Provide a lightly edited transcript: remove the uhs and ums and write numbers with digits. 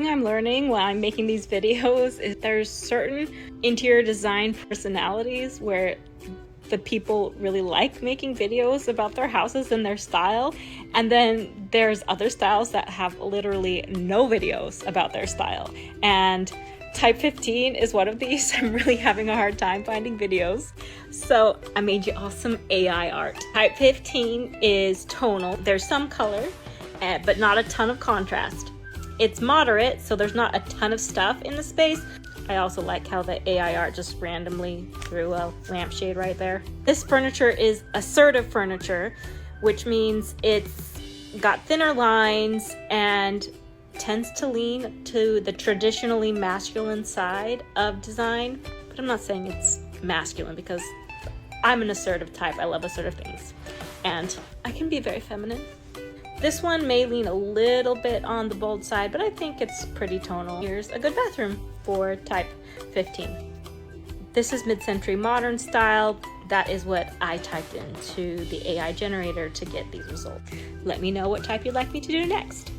thing I'm learning while I'm making these videos is there's certain interior design personalities where the people really like making videos about their houses and their style, and then there's other styles that have literally no videos about their style, and type 15 is one of these. I'm really having a hard time finding videos, so I made you all some AI art. Type 15 is tonal. There's some color, but not a ton of contrast. It's moderate, so there's not a ton of stuff in the space. I also like how the AI art just randomly threw a lampshade right there. This furniture is assertive furniture, which means it's got thinner lines and tends to lean to the traditionally masculine side of design. But I'm not saying it's masculine because I'm an assertive type. I love assertive things. And I can be very feminine. This one may lean a little bit on the bold side, but I think it's pretty tonal. Here's a good bathroom for type 15. This is mid-century modern style. That is what I typed into the AI generator to get these results. Let me know what type you'd like me to do next.